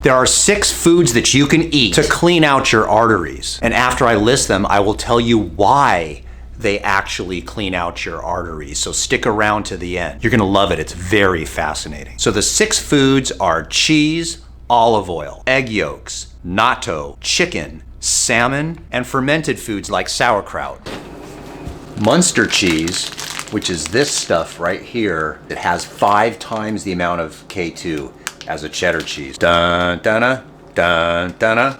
There are 6 foods that you can eat to clean out your arteries. And after I list them, I will tell you why they actually clean out your arteries. So stick around to the end. You're gonna love it, it's very fascinating. So the 6 foods are cheese, olive oil, egg yolks, natto, chicken, salmon, and fermented foods like sauerkraut. Munster cheese, which is this stuff right here, it has 5 times the amount of K2 as a cheddar cheese. Dun, dun, dun, dun.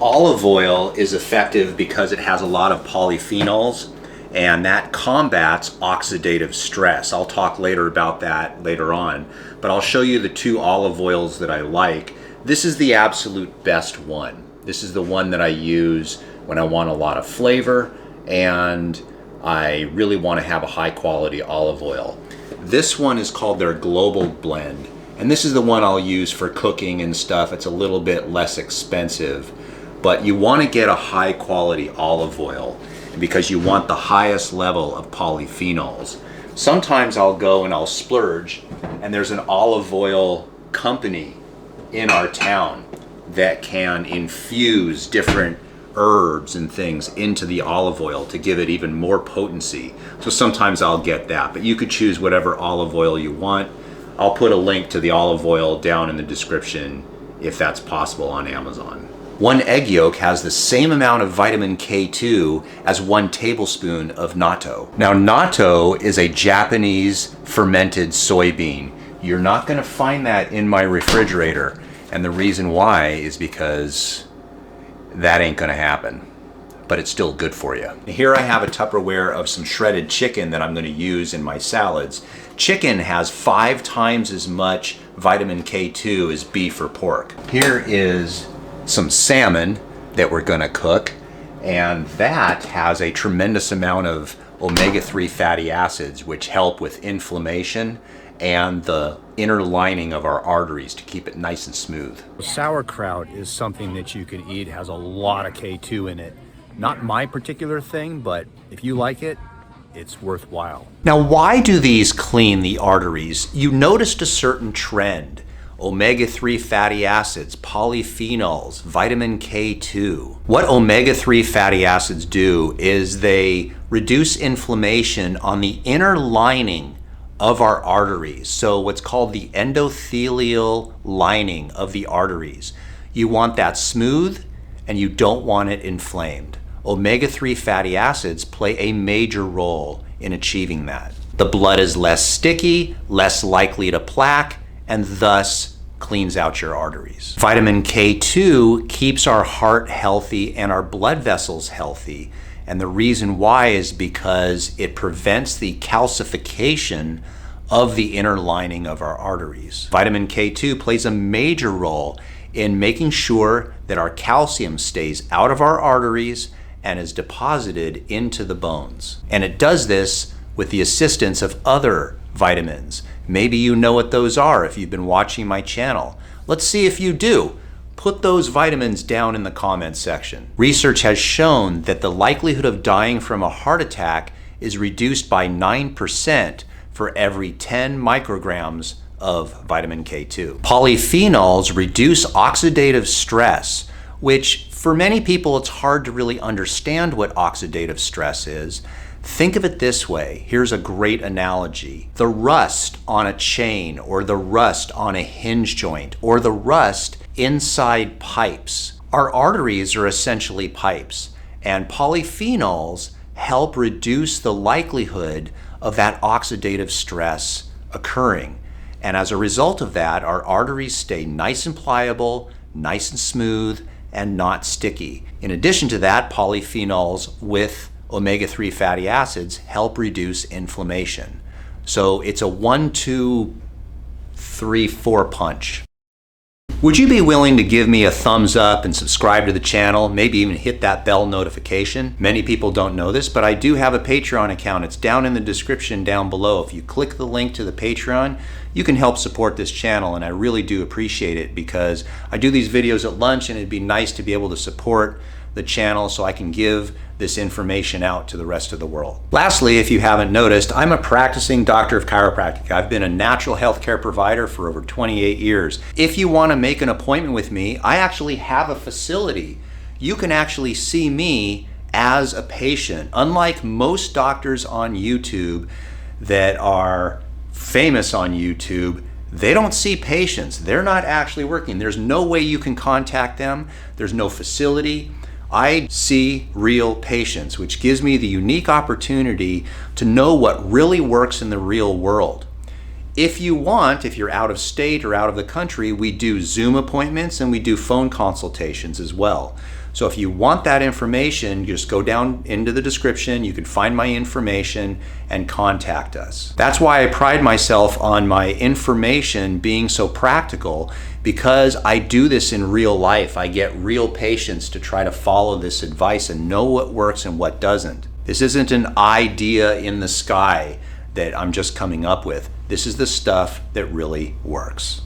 Olive oil is effective because it has a lot of polyphenols, and that combats oxidative stress. I'll talk later about that later on, but I'll show you the 2 olive oils that I like. This is the absolute best one. This is the one that I use when I want a lot of flavor and I really want to have a high quality olive oil. This one is called their Global Blend, and this is the one I'll use for cooking and stuff. It's a little bit less expensive, but you want to get a high quality olive oil because you want the highest level of polyphenols. Sometimes I'll go and I'll splurge, and there's an olive oil company in our town that can infuse different herbs and things into the olive oil to give it even more potency. So sometimes I'll get that, but you could choose whatever olive oil you want. I'll put a link to the olive oil down in the description if that's possible on Amazon. 1 egg yolk has the same amount of vitamin K2 as 1 tablespoon of natto. Now, natto is a Japanese fermented soybean. You're not going to find that in my refrigerator, and the reason why is because that ain't going to happen, but it's still good for you. Here I have a Tupperware of some shredded chicken that I'm going to use in my salads. Chicken has 5 times as much vitamin K2 as beef or pork. Here is some salmon that we're going to cook, and that has a tremendous amount of omega-3 fatty acids which help with inflammation and the inner lining of our arteries to keep it nice and smooth. Sauerkraut is something that you can eat. It has a lot of K2 in it. Not my particular thing, but if you like it, it's worthwhile. Now, why do these clean the arteries? You noticed a certain trend. Omega-3 fatty acids, polyphenols, vitamin K2. What omega-3 fatty acids do is they reduce inflammation on the inner lining of our arteries. So what's called the endothelial lining of the arteries. You want that smooth and you don't want it inflamed. Omega-3 fatty acids play a major role in achieving that. The blood is less sticky, less likely to plaque, and thus cleans out your arteries. Vitamin K2 keeps our heart healthy and our blood vessels healthy. And the reason why is because it prevents the calcification of the inner lining of our arteries. Vitamin K2 plays a major role in making sure that our calcium stays out of our arteries and is deposited into the bones. And it does this with the assistance of other vitamins. Maybe you know what those are if you've been watching my channel. Let's see if you do. Put those vitamins down in the comments section. Research has shown that the likelihood of dying from a heart attack is reduced by 9% for every 10 micrograms of vitamin K2. Polyphenols reduce oxidative stress, which for many people it's hard to really understand what oxidative stress is. Think of it this way. Here's a great analogy. The rust on a chain, or the rust on a hinge joint, or the rust inside pipes. Our arteries are essentially pipes, and polyphenols help reduce the likelihood of that oxidative stress occurring. And as a result of that, our arteries stay nice and pliable, nice and smooth, and not sticky. In addition to that, polyphenols with omega-3 fatty acids help reduce inflammation. So it's a 1, 2, 3, 4 punch. Would you be willing to give me a thumbs up and subscribe to the channel, maybe even hit that bell notification? Many people don't know this, but I do have a Patreon account. It's down in the description down below. If you click the link to the Patreon, you can help support this channel, and I really do appreciate it because I do these videos at lunch, and it'd be nice to be able to support the channel so I can give this information out to the rest of the world. Lastly, if you haven't noticed, I'm a practicing doctor of chiropractic. I've been a natural health care provider for over 28 years. If you want to make an appointment with me, I actually have a facility. You can actually see me as a patient. Unlike most doctors on YouTube that are famous on YouTube, they don't see patients. They're not actually working. There's no way you can contact them. There's no facility. I see real patients, which gives me the unique opportunity to know what really works in the real world. If you want, if you're out of state or out of the country, we do Zoom appointments and we do phone consultations as well. So if you want that information, just go down into the description. You can find my information and contact us. That's why I pride myself on my information being so practical, because I do this in real life. I get real patients to try to follow this advice and know what works and what doesn't. This isn't an idea in the sky that I'm just coming up with. This is the stuff that really works.